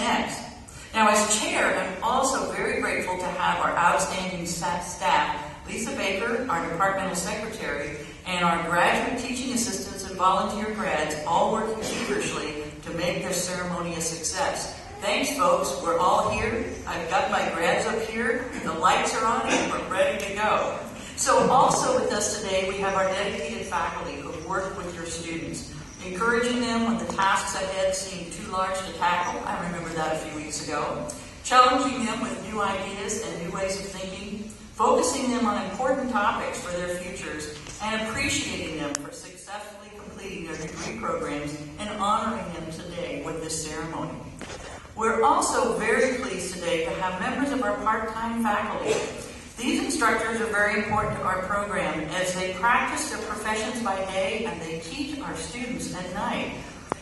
next. Now, as chair, I'm also very grateful to have our outstanding staff, Lisa Baker, our departmental secretary, and our graduate teaching assistants and volunteer grads all working feverishly to make this ceremony a success. Thanks, folks. We're all here. I've got my grads up here. The lights are on and we're ready to go. So also with us today, we have our dedicated faculty who have worked with your students, encouraging them when the tasks ahead seem too large to tackle. I remember that a few weeks ago. Challenging them with new ideas and new ways of thinking, focusing them on important topics for their futures, and appreciating them for successfully completing their degree programs and honoring them today with this ceremony. We're also very pleased today to have members of our part-time faculty. These instructors are very important to our program as they practice their professions by day and they teach our students at night.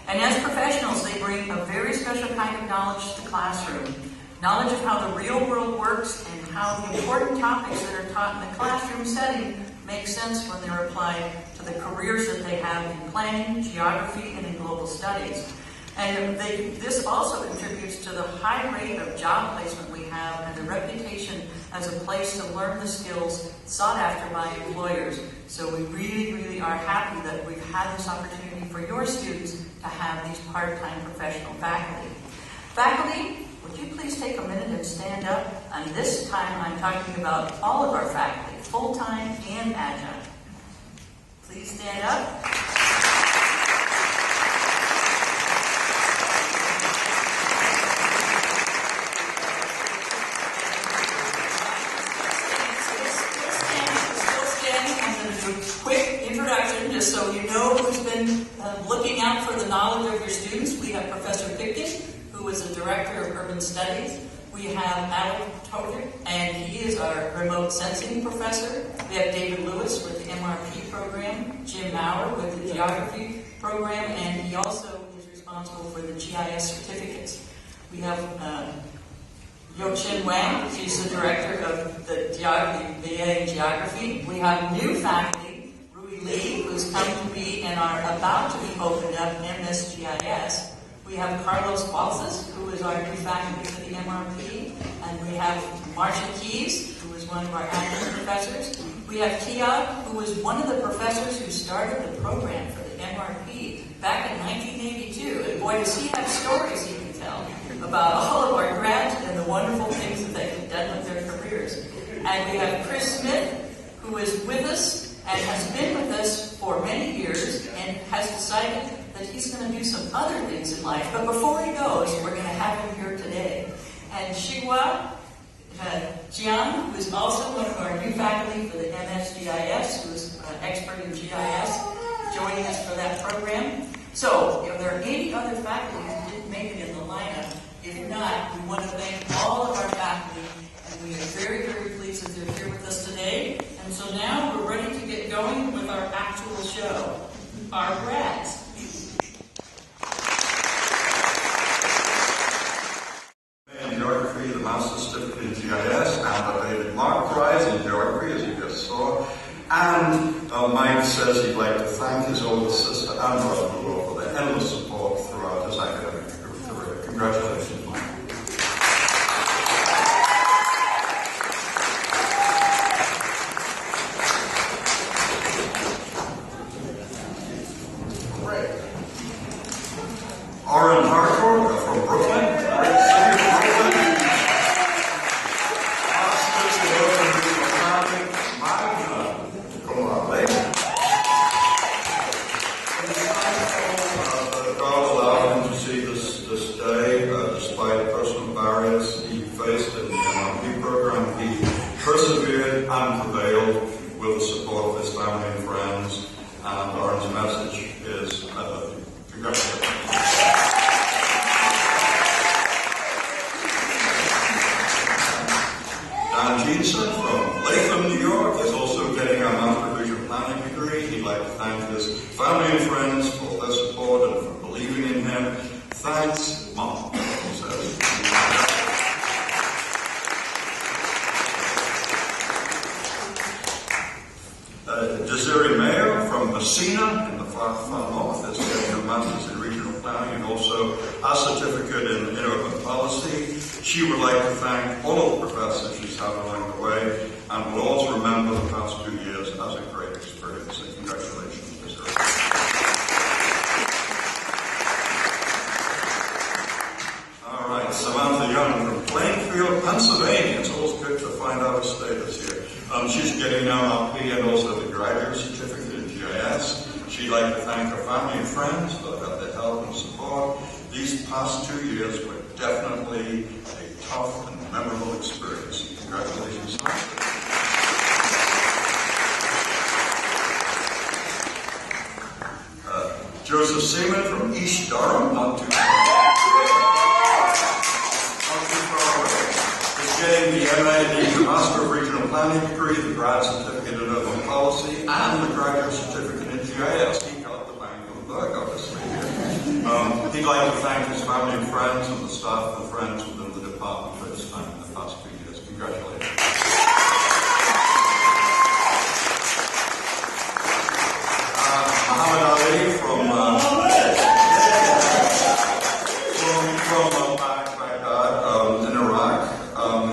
And as professionals, they bring a very special kind of knowledge to the classroom. Knowledge of how the real world works and how the important topics that are taught in the classroom setting make sense when they're applied to the careers that they have in planning, geography, and in global studies. And this also contributes to the high rate of job placement we have and the reputation as a place to learn the skills sought after by employers. So we really, really are happy that we've had this opportunity for your students to have these part-time professional faculty. Faculty, would you please take a minute and stand up? And this time I'm talking about all of our faculty, full-time and adjunct. Please stand up. Just so you know who's been looking out for the knowledge of your students. We have Professor Pickett, who is the Director of Urban Studies. We have Alec Toker, and he is our Remote Sensing Professor. We have David Lewis with the MRP program, Jim Maurer with the Geography program, and he also is responsible for the GIS certificates. We have Yo-Chin Wang, she's the Director of the BA in Geography. We have new faculty, Lee, who's come to be and are about to be opened up MSGIS. We have Carlos Balsas, who is our new faculty for the MRP. And we have Marcia Keys, who is one of our academic professors. We have Kiad, who was one of the professors who started the program for the MRP back in 1982. And boy, does he have stories he can tell about all of our grads and the wonderful things that they've done with their careers. And we have Chris Smith, who is with us and has been with us for many years and has decided that he's going to do some other things in life. But before he goes, we're going to have him here today. And Shihua Jiang, who is also one of our new faculty for the MSGIS, who is an expert in GIS, joining us for that program. So, if there are any other faculty who didn't make it in the lineup, if not, we want to thank all of our faculty, and we are very, very pleased that they're here with us today. And so now we're ready to get going with our actual show, our grads. In Geography, the Master Certificate in GIS, and the David Mark Prize in Geography, as you just saw. And Mike says he'd like to thank his older sister and brother-in-law for their endless support throughout his academic career. Congratulations, Mike. Oren Harcourt from Brooklyn, great city of Brooklyn. Masters in Urban Regional Planning, magna cum laude. God allowed him to see this day, despite personal barriers he faced in the MRP program. He persevered and prevailed with the support of his family and friends. And Oren's message is, I love you. Congratulations. Dan Jeanson from Latham, New York, is also getting a Master of Regional Planning degree. He'd like to thank his family and friends for their support and for believing in him. Thanks, Mom, he says. Desiree Mayer from Messina in the far north is getting a Master's in Regional Planning and also a certificate in urban policy. She would like to thank all of the professors she's had along the way, and will also remember the past 2 years as a great experience. And congratulations, Ms. Earl. All right, Samantha Young from Plainfield, Pennsylvania. It's always good to find out her status here. She's getting an MRP and also the graduate certificate in GIS. She'd like to thank her family and friends for their help and support. These past 2 years were definitely a tough and memorable experience. Congratulations. Joseph Seaman from East Durham, not too far away. Is getting the MA, the Master of Regional Planning degree, the grad certificate in Urban Policy, and the graduate certificate in GIS. He got the bang on the buck, obviously. He'd like to thank his family and friends and the staff and friends within the department for his time in the past 2 years. Congratulations. Muhammad Ali from Baghdad in Iraq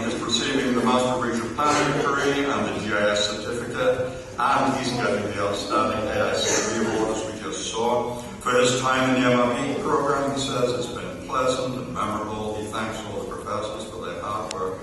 is receiving the Master of Regional Planning degree and the GIS certificate, and he's getting the outstanding AICB award as we just saw. For his time in the MRP program, he says it's been pleasant and memorable. He thanks all the professors for their hard work.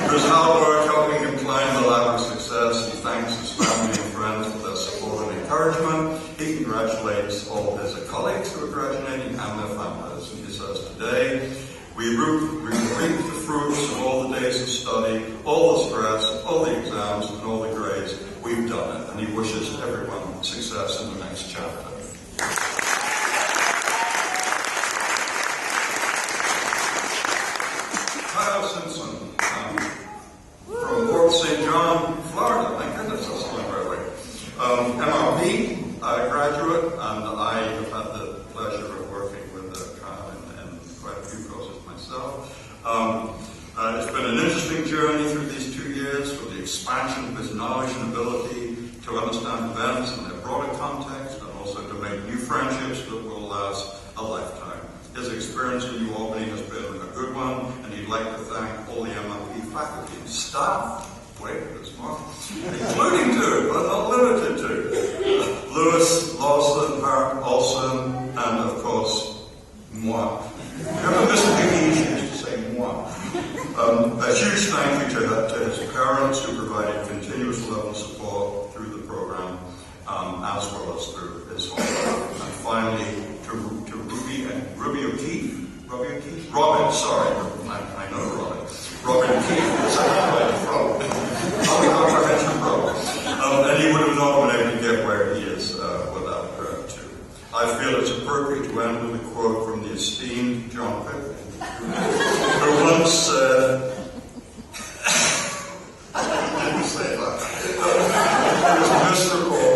For his hard work helping him climb the ladder of success, he thanks his family and friends for their support and encouragement. He congratulates all of his colleagues who are graduating and their families. And he says, today, we reap the fruits of all the days of study, all the stress, all the exams, and all the grades. We've done it. And he wishes everyone success in the next chapter. Kyle Simpson from Port St. John, Florida. My goodness, that's going right away. MRP graduate, and I have had the pleasure of working with Kyle in quite a few courses myself. It's been an interesting journey through these 2 years for the expansion of his knowledge and ability to understand events in their broader context, and also to make new friendships that will last a lifetime. His experience in Ualbany has been a good one, and he'd like to thank all the MRP faculty and staff, including two, but not limited to, Lewis, Lawson, Hart, Olson, and of course, moi. Remember Mr. Biggie used to say moi. A huge thank you to his parents who provided continuous love and support through the program, as well as through his home life. And finally, to Ruby O'Keefe. Robin, sorry. I know Robin. Robin O'Keefe. Is that where I'm from? Probably comprehension broke. And he would have not been able to get where he is without her, too. I feel it's appropriate to end with a quote from the esteemed John Pittman, who once said, I didn't say that. It was miserable.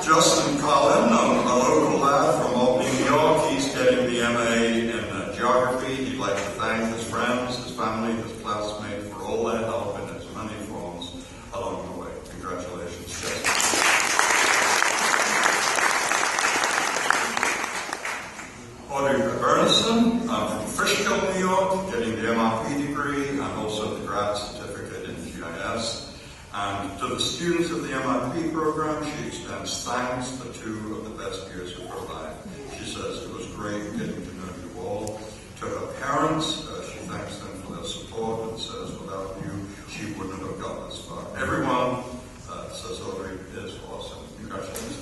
Justin Collin, a local lad from Albany, New York, he's getting the MA in geography. He'd like to thank his friends, his family, his classmates for all their help in as many forms along the way. Congratulations, Justin. Audrey Ernison from Fishkill, New York, getting the MRP degree and also the grad certificate in GIS. And to the students of the MRP program, she extends thanks for 2 of the best years of her life. She says it was great getting to know you all. To her parents, she thanks them for their support and says without you, she wouldn't have got this far. Everyone, says Audrey, is awesome. Congratulations.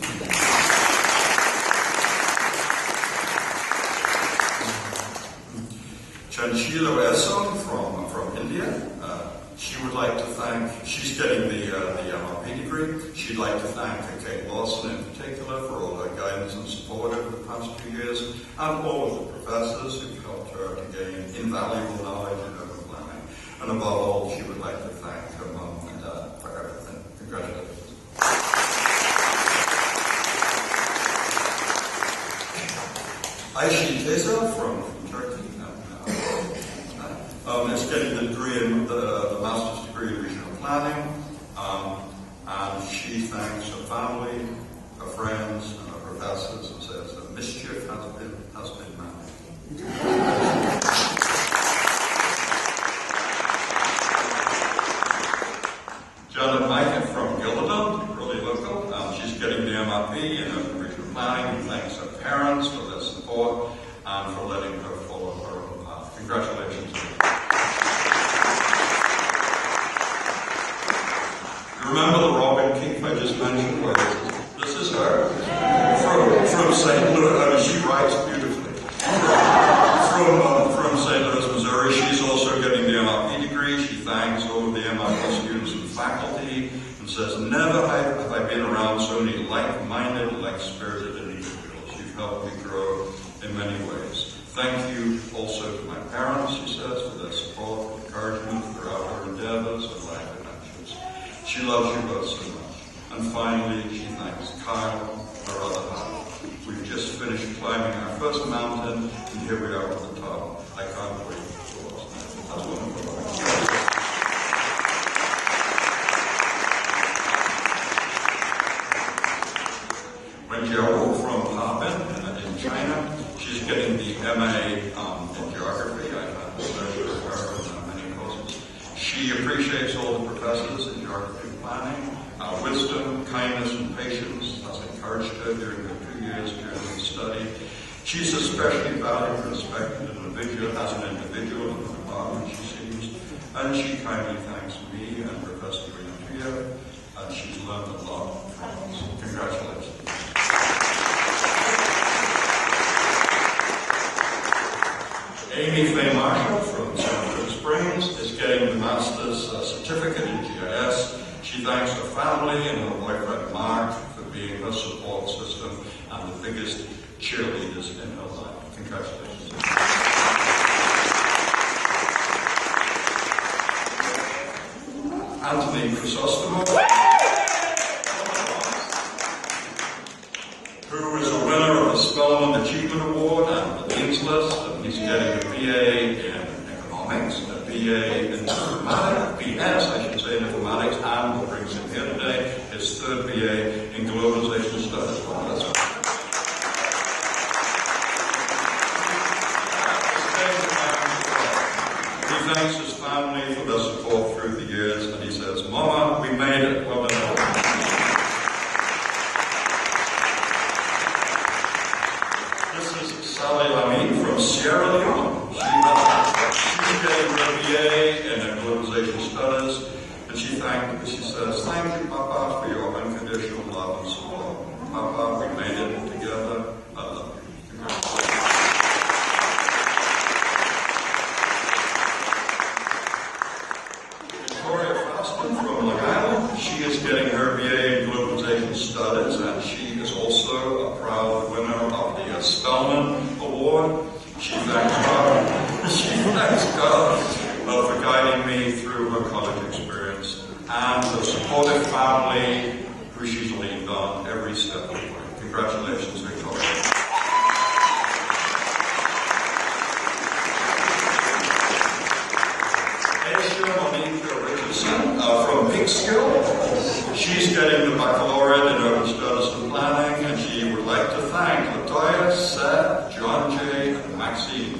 Chanchilo Esson from India. She would like to thank, she's getting the MRP degree. She'd like to thank Kate Lawson in particular for all her guidance and support over the past 2 years, and all of the professors who've helped her to gain invaluable knowledge in urban planning. And above all, she would like to thank her mum and dad for everything. Congratulations. Ayşe Teza from Turkey. Is getting the degree in the master's degree in regional planning, and she thanks her family, her friends, and her professors, and says that mischief has been managed. Janet Micah from Gilderton, really local, she's getting the MRP in regional planning. He thanks her parents for their support and for letting her follow her own path. Congratulations. You remember the Robin Keefe I just mentioned? Well, this is her from St. Louis. I mean, she writes beautifully. From St. Louis, Missouri. She's also getting the MRP degree. She thanks all of the MRP students and faculty and says, never have I been around so many like-minded, like-spirited individuals. You've helped me grow in many ways. Thank you also to my parents, she says, for their support and encouragement throughout her endeavors and life adventures. She loves you both so much. And finally, she thanks Kyle, her other half. We've just finished climbing our first mountain, and here we are at the top. I can't wait for what's next. That's wonderful. Wenjiao from Harbin in China. She's getting the MA in Geography. I've had the pleasure of her in many courses. She appreciates all the professors in geography planning, wisdom, kindness, and patience. That's encouraged her during her 2 years during the study. She's especially valued and respected as an individual in the department, she seems, and she kindly thanks me and Professor Green, and she's learned a lot from us. Congratulations. Amy Faye Marshall from San Springs is getting the Master's Certificate in GIS. She thanks her family and her boyfriend Mark for being her support system and the biggest cheerleaders in her life. Congratulations. Anthony Chrysostomou, who is a winner of the Spelman Achievement Award and the Dean's List, and he's getting a BA in economics, a BA in informatics, BS, I should say, in informatics, and what brings him here today, his third BA in globalization studies. Wow, that's right. He thanks his family for their support through the years, and he says, Mama, we made it. Well done. Sally Lamy from Sierra Leone. She's getting her BA in globalization studies, and she says, thank you, Papa, for your unconditional love and support. Papa, we made it together. I love you. Victoria Faston from Long Island. She is getting her BA in globalization studies, and she is also a proud winner of the Spelman Award. She thanks God for guiding me through her college experience and the supportive family who she's leaned on every step of the way. Congratulations, Victoria. Asia Monica Richardson from Peekskill. She's getting the baccalaureate in urban studies and planning, and she would like to thank Latoya, Seth, John J., and Maxine